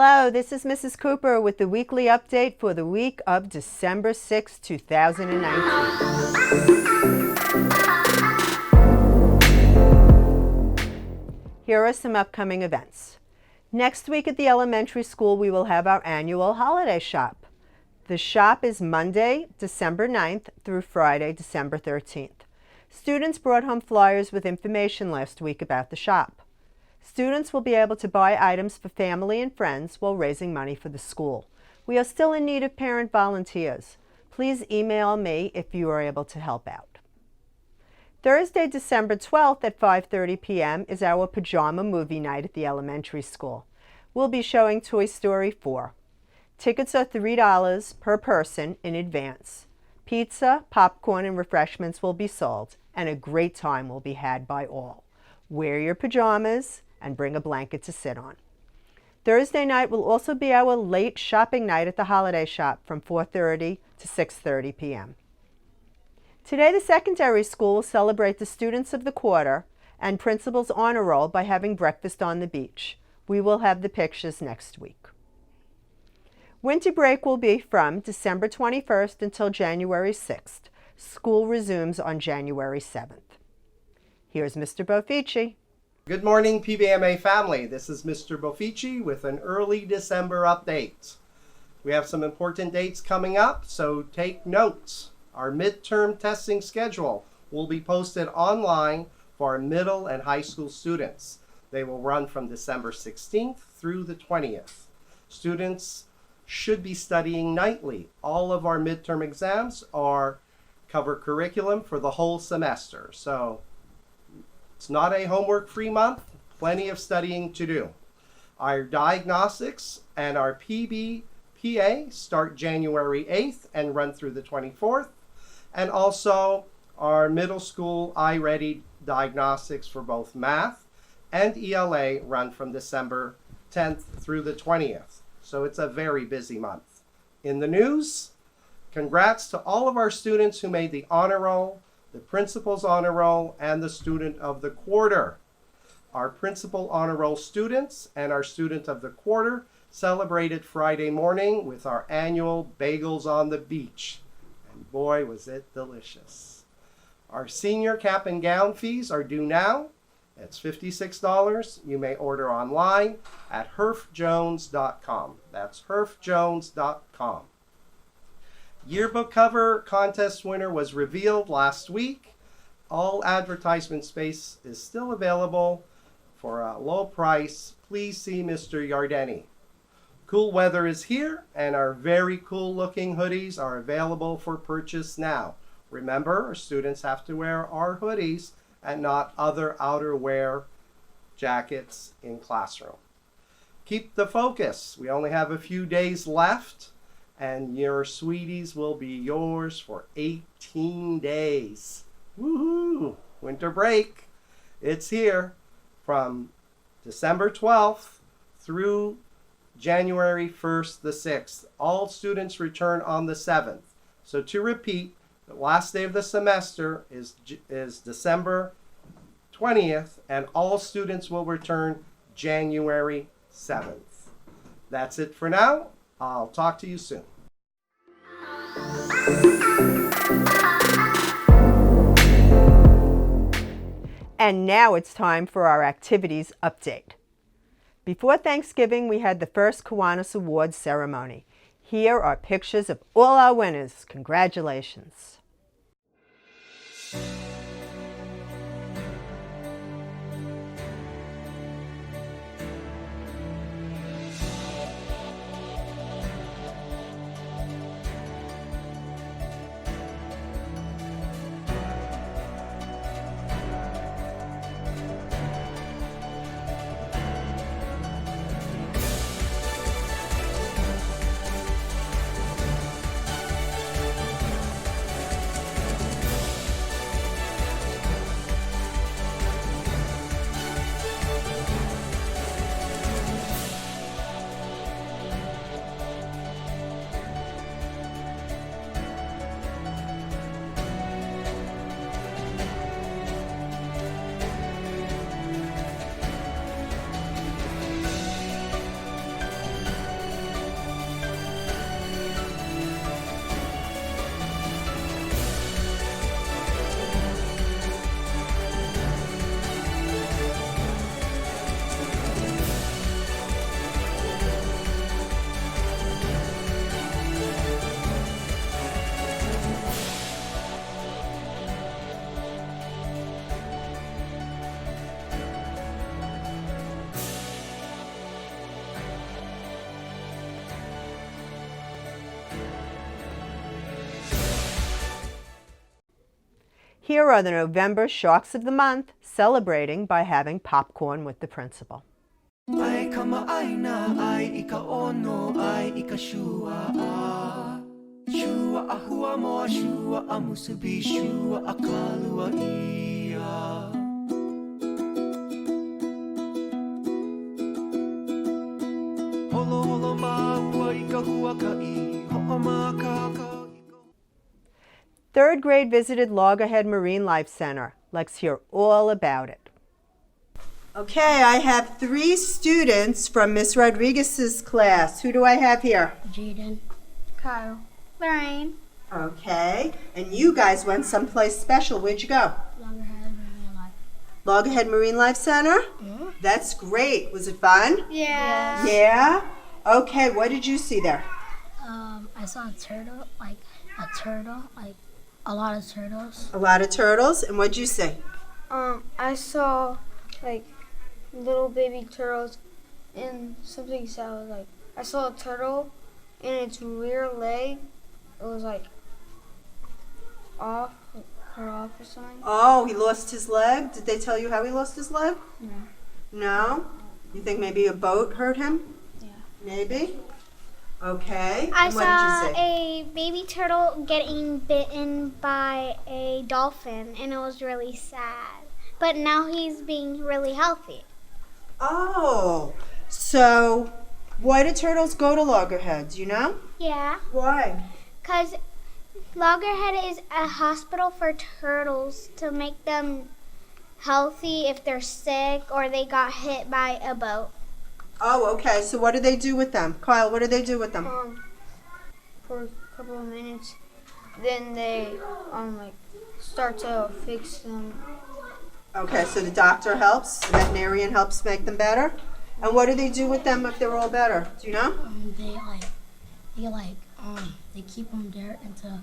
Hello, this is Mrs. Cooper with the weekly update for the week of December 6, 2019. Here are some upcoming events. Next week at the elementary school, we will have our annual holiday shop. The shop is Monday, December 9th through Friday, December 13th. Students brought home flyers with information last week about the shop. Students will be able to buy items for family and friends while raising money for the school. We are still in need of parent volunteers. Please email me if you are able to help out. Thursday, December 12th at 5:30 p.m. is our Pajama movie night at the elementary school. We'll be showing Toy Story 4. Tickets are $3 per person in advance. Pizza, popcorn, and refreshments will be sold, and a great time will be had by all. Wear your pajamas and bring a blanket to sit on. Thursday night will also be our late shopping night at the holiday shop from 4:30 to 6:30 p.m. Today, the secondary school will celebrate the students of the quarter and principal's honor roll by having breakfast on the beach. We will have the pictures next week. Winter break will be from December 21st until January 6th. School resumes on January 7th. Here's Mr. Bofici. Good morning, PBMA family. This is Mr. Bofici with an early December update. We have some important dates coming up, so take notes. Our midterm testing schedule will be posted online for our middle and high school students. They will run from December 16th through the 20th. Students should be studying nightly. All of our midterm exams cover curriculum for the whole semester, so it's not a homework-free month, plenty of studying to do. Our diagnostics and our PBMA start January 8th and run through the 24th. And also our middle school iReady diagnostics for both math and ELA run from December 10th through the 20th. So it's a very busy month. In the news, congrats to all of our students who made the honor roll, the principal's honor roll, and the student of the quarter. Our principal honor roll students and our student of the quarter celebrated Friday morning with our annual bagels on the beach. And boy, was it delicious. Our senior cap and gown fees are due now. It's $56. You may order online at herfjones.com. That's herfjones.com. Yearbook cover contest winner was revealed last week. All advertisement space is still available for a low price. Please see Mr. Yardeni. Cool weather is here, and our very cool looking hoodies are available for purchase now. Remember, our students have to wear our hoodies and not other outerwear jackets in classroom. Keep the focus. We only have a few days left, and your sweeties will be yours for 18 days. Woohoo! Winter break. It's here from December 12th through January 1st, the 6th. All students return on the 7th. So to repeat, the last day of the semester is December 20th, and all students will return January 7th. That's it for now. I'll talk to you soon. And now it's time for our activities update. Before Thanksgiving, we had the first Kiwanis Awards ceremony. Here are pictures of all our winners. Congratulations. Here are the November Sharks of the Month, celebrating by having popcorn with the principal. Ai ka ma'aina, ai ika ono, ai ika shua a. Shua a hua moa, shua a musubi, shua a kalua ia. Holo holo maua ika hua kai, ho'a ma ka ka. Third grade visited Loggerhead Marine Life Center. Let's hear all about it. Okay, I have 3 students from Miss Rodriguez's class. Who do I have here? Jaden. Kyle. Lorraine. Okay, and you guys went someplace special. Where'd you go? Loggerhead Marine Life. Loggerhead Marine Life Center? Mm-hmm. That's great. Was it fun? Yeah. Yeah? Okay, what did you see there? I saw a turtle, like a lot of turtles. A lot of turtles. And what'd you see? I saw like little baby turtles and something sounded like I saw a turtle and its rear leg, it was like off, like cut off or something. Oh, he lost his leg? Did they tell you how he lost his leg? No. No? You think maybe a boat hurt him? Yeah. Maybe? Okay. I And what saw did you see? a baby turtle getting bitten by a dolphin, and it was really sad. But now he's being really healthy. Oh, so why do turtles go to Loggerheads, you know? Yeah, Why? because Loggerhead is a hospital for turtles to make them healthy if they're sick or they got hit by a boat. Oh, okay. So what do they do with them? Kyle, what do they do with them? For a couple of minutes, then they like start to fix them. Okay, so the doctor helps, the veterinarian helps make them better. And what do they do with them if they're all better? Do you know? They keep them there until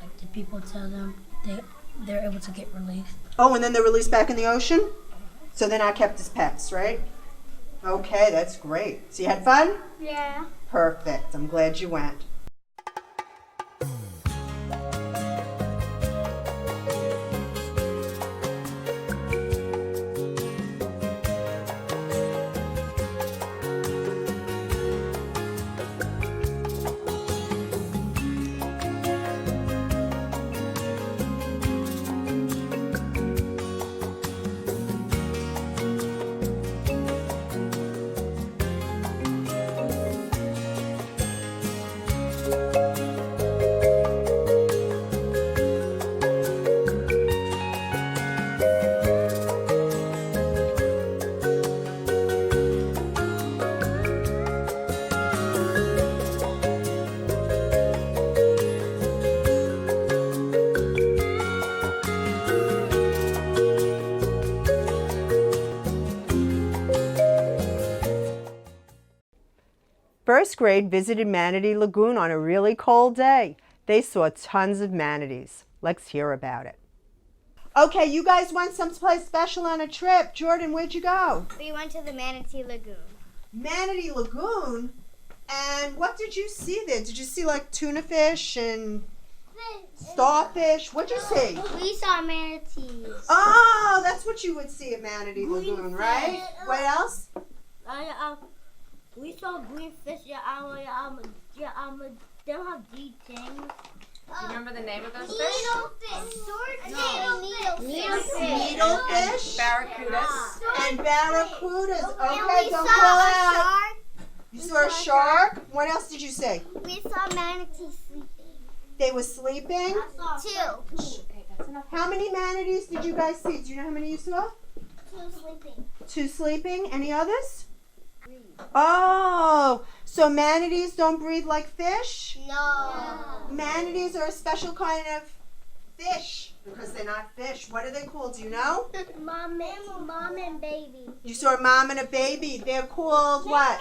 like the people tell them they're able to get released. Oh, and then they're released back in the ocean? So they're not kept as pets, right? Okay, that's great. So you had fun? Yeah. Perfect. I'm glad you went. First grade visited Manatee Lagoon on a really cold day. They saw tons of manatees. Let's hear about it. Okay, you guys went someplace special on a trip. Jordan, where'd you go? We went to the Manatee Lagoon. Manatee Lagoon? And what did you see there? Did you see like tuna fish and starfish? What'd you see? We saw manatees. Oh, that's what you would see at Manatee Lagoon, right? What else? We saw green fish. They don't have deep things. Do you remember the name of those fish? Needlefish. Barracudas. And barracudas. Okay, And we don't saw call a out. shark. You saw a shark? What else did you see? We saw manatees sleeping. They were sleeping? 2. Okay, that's enough. How many manatees did you guys see? Do you know how many you saw? 2 sleeping. 2 sleeping. Any others? Oh, so manatees don't breathe like fish? No. Manatees are a special kind of fish because they're not fish. What are they called? Do you know? Mom and baby. You saw a mom and a baby. They're called what?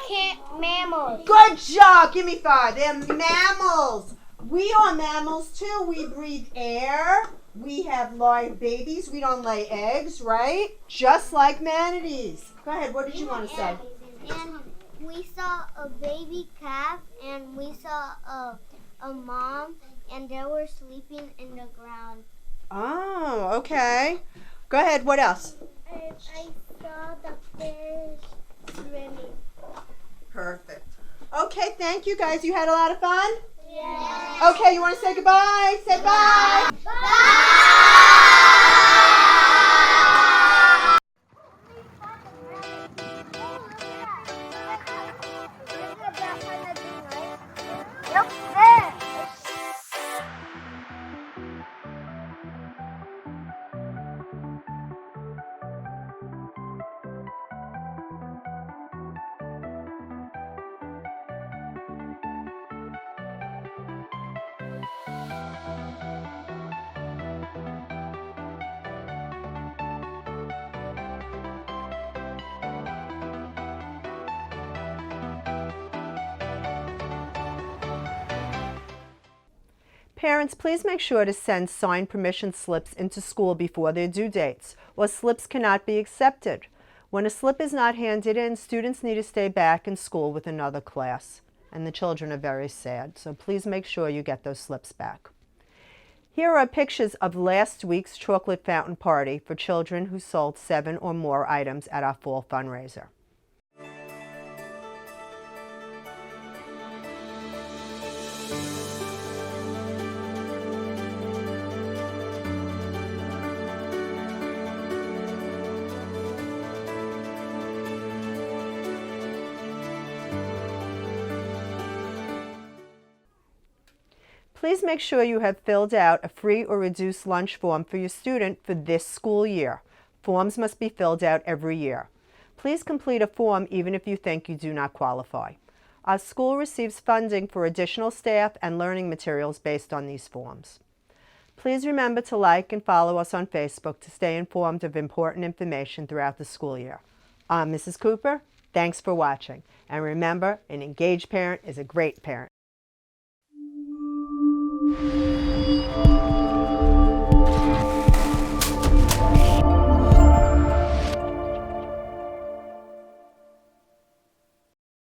Mammals. Good job. Give me 5. They're mammals. We are mammals too. We breathe air. We have live babies. We don't lay eggs, right? Just like manatees. Go ahead. What did you want to say? And we saw a baby calf, and we saw a mom, and they were sleeping in the ground. Oh, okay. Go ahead. What else? I saw the fish swimming. Perfect. Okay, thank you guys. You had a lot of fun? Yeah. Okay, you want to say goodbye? Say bye. Yep, there. Parents, please make sure to send signed permission slips into school before their due dates, or slips cannot be accepted. When a slip is not handed in, students need to stay back in school with another class, and the children are very sad, so please make sure you get those slips back. Here are pictures of last week's chocolate fountain party for children who sold 7 or more items at our fall fundraiser. Please make sure you have filled out a free or reduced lunch form for your student for this school year. Forms must be filled out every year. Please complete a form even if you think you do not qualify. Our school receives funding for additional staff and learning materials based on these forms. Please remember to like and follow us on Facebook to stay informed of important information throughout the school year. I'm Mrs. Cooper. Thanks for watching. And remember, an engaged parent is a great parent.